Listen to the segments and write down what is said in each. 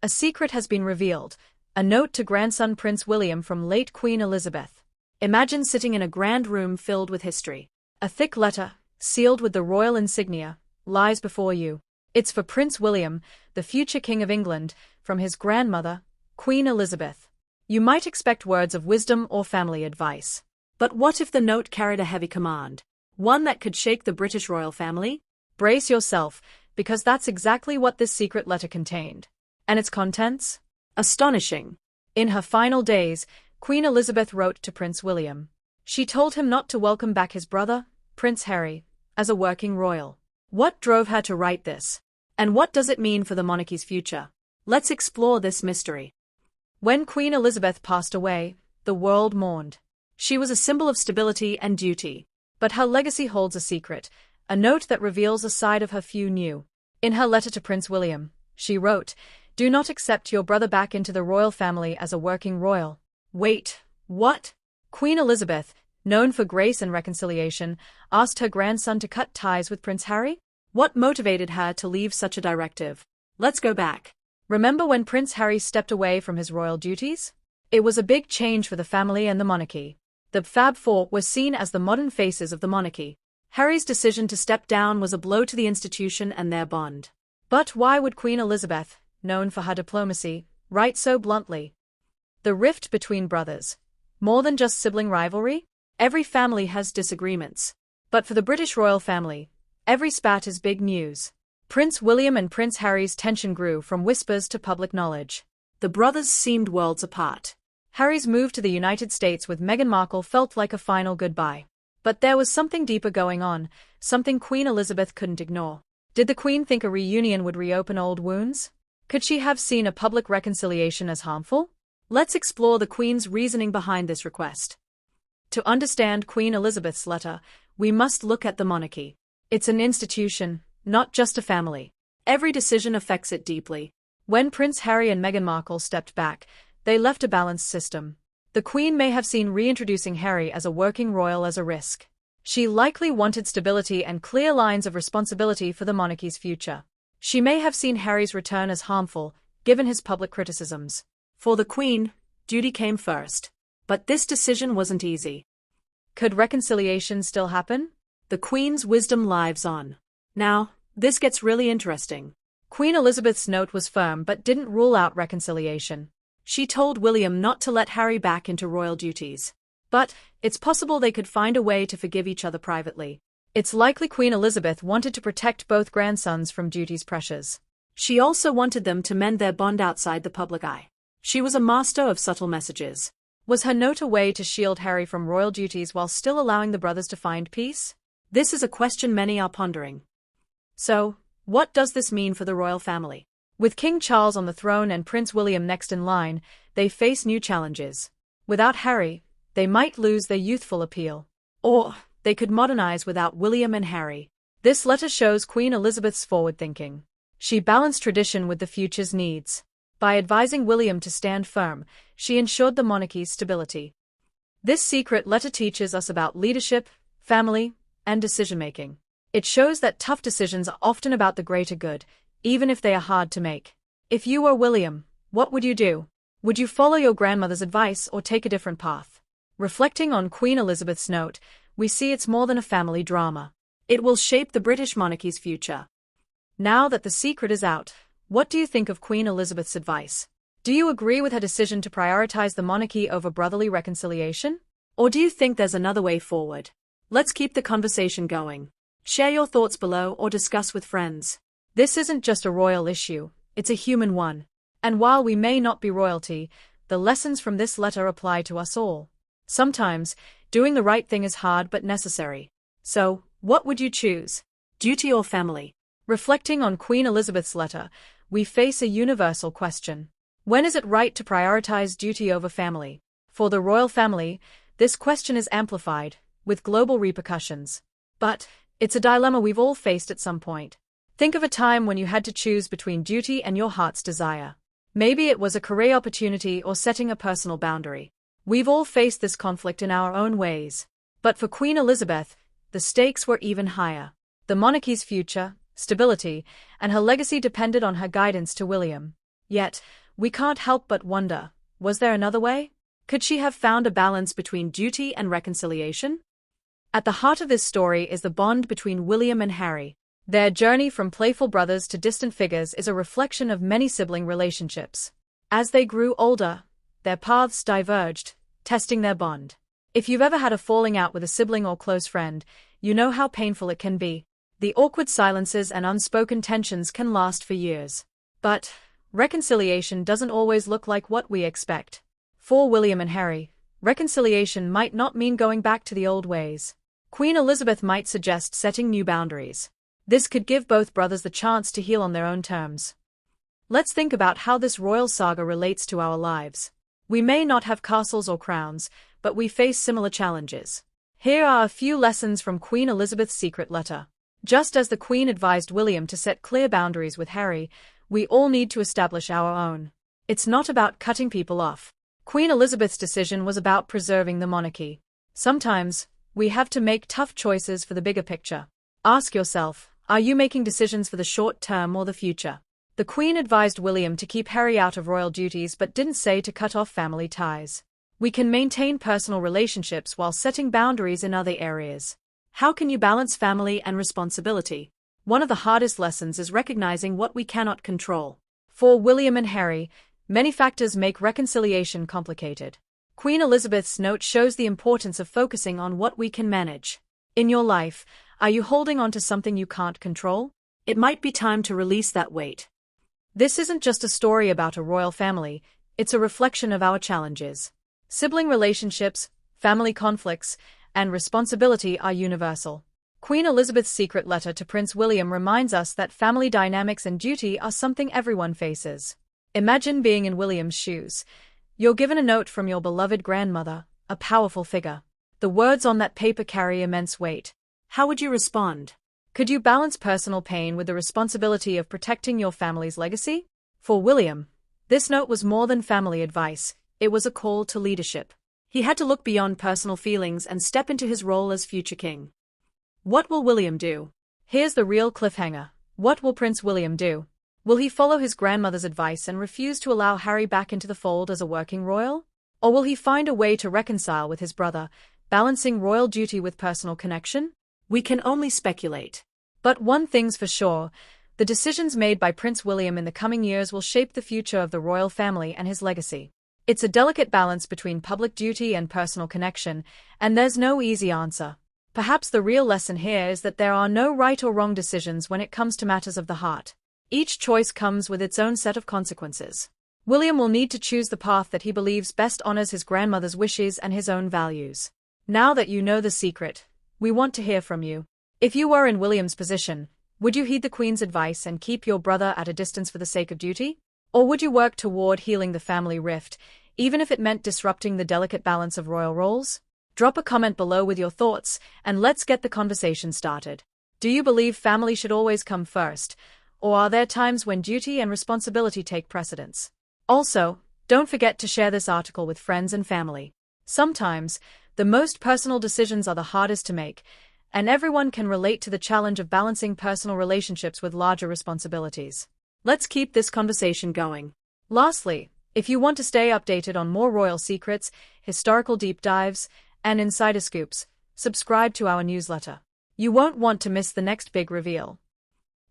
A secret has been revealed, a note to grandson Prince William from late Queen Elizabeth. Imagine sitting in a grand room filled with history. A thick letter, sealed with the royal insignia, lies before you. It's for Prince William, the future King of England, from his grandmother, Queen Elizabeth. You might expect words of wisdom or family advice. But what if the note carried a heavy command? One that could shake the British royal family? Brace yourself, because that's exactly what this secret letter contained. And its contents? Astonishing. In her final days, Queen Elizabeth wrote to Prince William. She told him not to welcome back his brother, Prince Harry, as a working royal. What drove her to write this? And what does it mean for the monarchy's future? Let's explore this mystery. When Queen Elizabeth passed away, the world mourned. She was a symbol of stability and duty. But her legacy holds a secret, a note that reveals a side of her few knew. In her letter to Prince William, she wrote, "Do not accept your brother back into the royal family as a working royal." Wait, what? Queen Elizabeth, known for grace and reconciliation, asked her grandson to cut ties with Prince Harry? What motivated her to leave such a directive? Let's go back. Remember when Prince Harry stepped away from his royal duties? It was a big change for the family and the monarchy. The Fab Four were seen as the modern faces of the monarchy. Harry's decision to step down was a blow to the institution and their bond. But why would Queen Elizabeth, known for her diplomacy, write so bluntly? The rift between brothers. More than just sibling rivalry? Every family has disagreements. But for the British royal family, every spat is big news. Prince William and Prince Harry's tension grew from whispers to public knowledge. The brothers seemed worlds apart. Harry's move to the United States with Meghan Markle felt like a final goodbye. But there was something deeper going on, something Queen Elizabeth couldn't ignore. Did the Queen think a reunion would reopen old wounds? Could she have seen a public reconciliation as harmful? Let's explore the Queen's reasoning behind this request. To understand Queen Elizabeth's letter, we must look at the monarchy. It's an institution, not just a family. Every decision affects it deeply. When Prince Harry and Meghan Markle stepped back, they left a balanced system. The Queen may have seen reintroducing Harry as a working royal as a risk. She likely wanted stability and clear lines of responsibility for the monarchy's future. She may have seen Harry's return as harmful, given his public criticisms. For the Queen, duty came first. But this decision wasn't easy. Could reconciliation still happen? The Queen's wisdom lives on. Now, this gets really interesting. Queen Elizabeth's note was firm but didn't rule out reconciliation. She told William not to let Harry back into royal duties. But it's possible they could find a way to forgive each other privately. It's likely Queen Elizabeth wanted to protect both grandsons from duty's pressures. She also wanted them to mend their bond outside the public eye. She was a master of subtle messages. Was her note a way to shield Harry from royal duties while still allowing the brothers to find peace? This is a question many are pondering. So, what does this mean for the royal family? With King Charles on the throne and Prince William next in line, they face new challenges. Without Harry, they might lose their youthful appeal. Or, they could modernize without William and Harry. This letter shows Queen Elizabeth's forward thinking. She balanced tradition with the future's needs. By advising William to stand firm, she ensured the monarchy's stability. This secret letter teaches us about leadership, family, and decision-making. It shows that tough decisions are often about the greater good, even if they are hard to make. If you were William, what would you do? Would you follow your grandmother's advice or take a different path? Reflecting on Queen Elizabeth's note, we see it's more than a family drama. It will shape the British monarchy's future. Now that the secret is out, what do you think of Queen Elizabeth's advice? Do you agree with her decision to prioritize the monarchy over brotherly reconciliation? Or do you think there's another way forward? Let's keep the conversation going. Share your thoughts below or discuss with friends. This isn't just a royal issue, it's a human one. And while we may not be royalty, the lessons from this letter apply to us all. Sometimes, doing the right thing is hard but necessary. So, what would you choose? Duty or family? Reflecting on Queen Elizabeth's letter, we face a universal question. When is it right to prioritize duty over family? For the royal family, this question is amplified, with global repercussions. But it's a dilemma we've all faced at some point. Think of a time when you had to choose between duty and your heart's desire. Maybe it was a career opportunity or setting a personal boundary. We've all faced this conflict in our own ways. But for Queen Elizabeth, the stakes were even higher. The monarchy's future, stability, and her legacy depended on her guidance to William. Yet, we can't help but wonder, was there another way? Could she have found a balance between duty and reconciliation? At the heart of this story is the bond between William and Harry. Their journey from playful brothers to distant figures is a reflection of many sibling relationships. As they grew older, their paths diverged, testing their bond. If you've ever had a falling out with a sibling or close friend, you know how painful it can be. The awkward silences and unspoken tensions can last for years. But reconciliation doesn't always look like what we expect. For William and Harry, reconciliation might not mean going back to the old ways. Queen Elizabeth might suggest setting new boundaries. This could give both brothers the chance to heal on their own terms. Let's think about how this royal saga relates to our lives. We may not have castles or crowns, but we face similar challenges. Here are a few lessons from Queen Elizabeth's secret letter. Just as the Queen advised William to set clear boundaries with Harry, we all need to establish our own. It's not about cutting people off. Queen Elizabeth's decision was about preserving the monarchy. Sometimes, we have to make tough choices for the bigger picture. Ask yourself, are you making decisions for the short term or the future? The Queen advised William to keep Harry out of royal duties but didn't say to cut off family ties. We can maintain personal relationships while setting boundaries in other areas. How can you balance family and responsibility? One of the hardest lessons is recognizing what we cannot control. For William and Harry, many factors make reconciliation complicated. Queen Elizabeth's note shows the importance of focusing on what we can manage. In your life, are you holding on to something you can't control? It might be time to release that weight. This isn't just a story about a royal family, it's a reflection of our challenges. Sibling relationships, family conflicts, and responsibility are universal. Queen Elizabeth's secret letter to Prince William reminds us that family dynamics and duty are something everyone faces. Imagine being in William's shoes. You're given a note from your beloved grandmother, a powerful figure. The words on that paper carry immense weight. How would you respond? Could you balance personal pain with the responsibility of protecting your family's legacy? For William, this note was more than family advice, it was a call to leadership. He had to look beyond personal feelings and step into his role as future king. What will William do? Here's the real cliffhanger. What will Prince William do? Will he follow his grandmother's advice and refuse to allow Harry back into the fold as a working royal? Or will he find a way to reconcile with his brother, balancing royal duty with personal connection? We can only speculate. But one thing's for sure, the decisions made by Prince William in the coming years will shape the future of the royal family and his legacy. It's a delicate balance between public duty and personal connection, and there's no easy answer. Perhaps the real lesson here is that there are no right or wrong decisions when it comes to matters of the heart. Each choice comes with its own set of consequences. William will need to choose the path that he believes best honors his grandmother's wishes and his own values. Now that you know the secret, we want to hear from you. If you were in William's position, would you heed the Queen's advice and keep your brother at a distance for the sake of duty? Or would you work toward healing the family rift, even if it meant disrupting the delicate balance of royal roles? Drop a comment below with your thoughts, and let's get the conversation started. Do you believe family should always come first, or are there times when duty and responsibility take precedence? Also, don't forget to share this article with friends and family. Sometimes, the most personal decisions are the hardest to make, and everyone can relate to the challenge of balancing personal relationships with larger responsibilities. Let's keep this conversation going. Lastly, if you want to stay updated on more royal secrets, historical deep dives, and insider scoops, subscribe to our newsletter. You won't want to miss the next big reveal.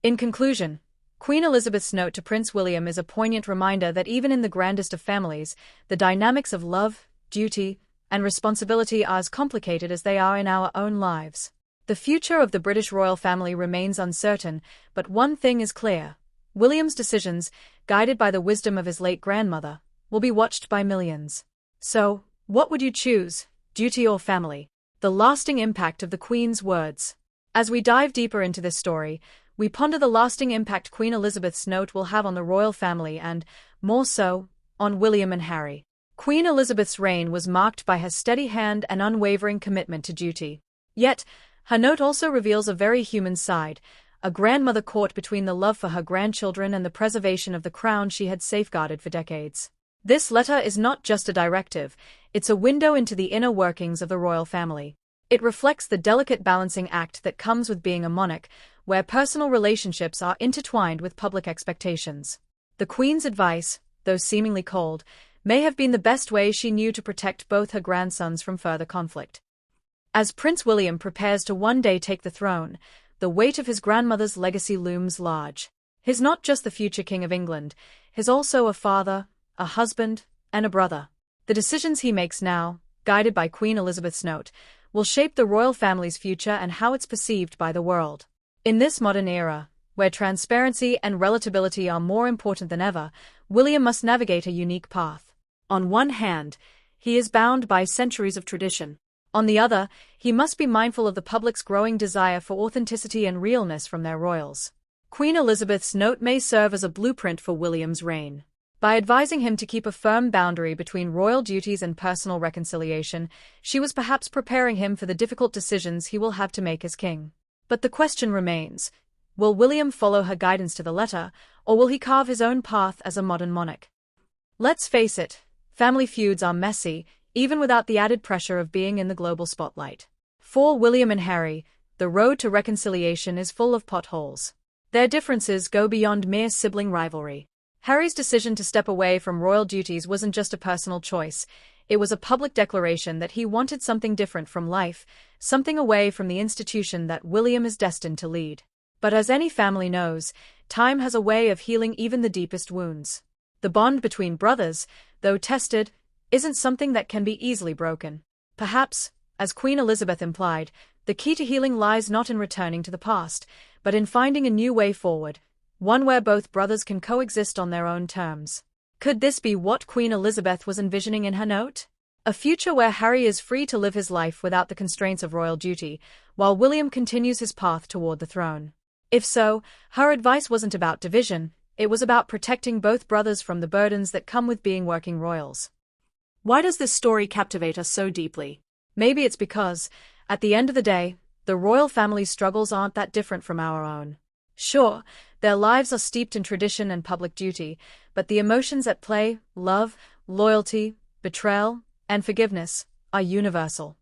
In conclusion, Queen Elizabeth's note to Prince William is a poignant reminder that even in the grandest of families, the dynamics of love, duty, and responsibility are as complicated as they are in our own lives. The future of the British royal family remains uncertain, but one thing is clear. William's decisions, guided by the wisdom of his late grandmother, will be watched by millions. So, what would you choose, duty or family? The lasting impact of the Queen's words. As we dive deeper into this story, we ponder the lasting impact Queen Elizabeth's note will have on the royal family and, more so, on William and Harry. Queen Elizabeth's reign was marked by her steady hand and unwavering commitment to duty. Yet, her note also reveals a very human side, a grandmother caught between the love for her grandchildren and the preservation of the crown she had safeguarded for decades. This letter is not just a directive, it's a window into the inner workings of the royal family. It reflects the delicate balancing act that comes with being a monarch, where personal relationships are intertwined with public expectations. The Queen's advice, though seemingly cold, may have been the best way she knew to protect both her grandsons from further conflict. As Prince William prepares to one day take the throne, the weight of his grandmother's legacy looms large. He's not just the future King of England, he's also a father, a husband, and a brother. The decisions he makes now, guided by Queen Elizabeth's note, will shape the royal family's future and how it's perceived by the world. In this modern era, where transparency and relatability are more important than ever, William must navigate a unique path. On one hand, he is bound by centuries of tradition. On the other, he must be mindful of the public's growing desire for authenticity and realness from their royals. Queen Elizabeth's note may serve as a blueprint for William's reign. By advising him to keep a firm boundary between royal duties and personal reconciliation, she was perhaps preparing him for the difficult decisions he will have to make as king. But the question remains, will William follow her guidance to the letter, or will he carve his own path as a modern monarch? Let's face it, family feuds are messy, even without the added pressure of being in the global spotlight. For William and Harry, the road to reconciliation is full of potholes. Their differences go beyond mere sibling rivalry. Harry's decision to step away from royal duties wasn't just a personal choice, it was a public declaration that he wanted something different from life, something away from the institution that William is destined to lead. But as any family knows, time has a way of healing even the deepest wounds. The bond between brothers, though tested, isn't something that can be easily broken. Perhaps, as Queen Elizabeth implied, the key to healing lies not in returning to the past, but in finding a new way forward, one where both brothers can coexist on their own terms. Could this be what Queen Elizabeth was envisioning in her note? A future where Harry is free to live his life without the constraints of royal duty, while William continues his path toward the throne. If so, her advice wasn't about division, it was about protecting both brothers from the burdens that come with being working royals. Why does this story captivate us so deeply? Maybe it's because, at the end of the day, the royal family's struggles aren't that different from our own. Sure, their lives are steeped in tradition and public duty, but the emotions at play, love, loyalty, betrayal, and forgiveness, are universal.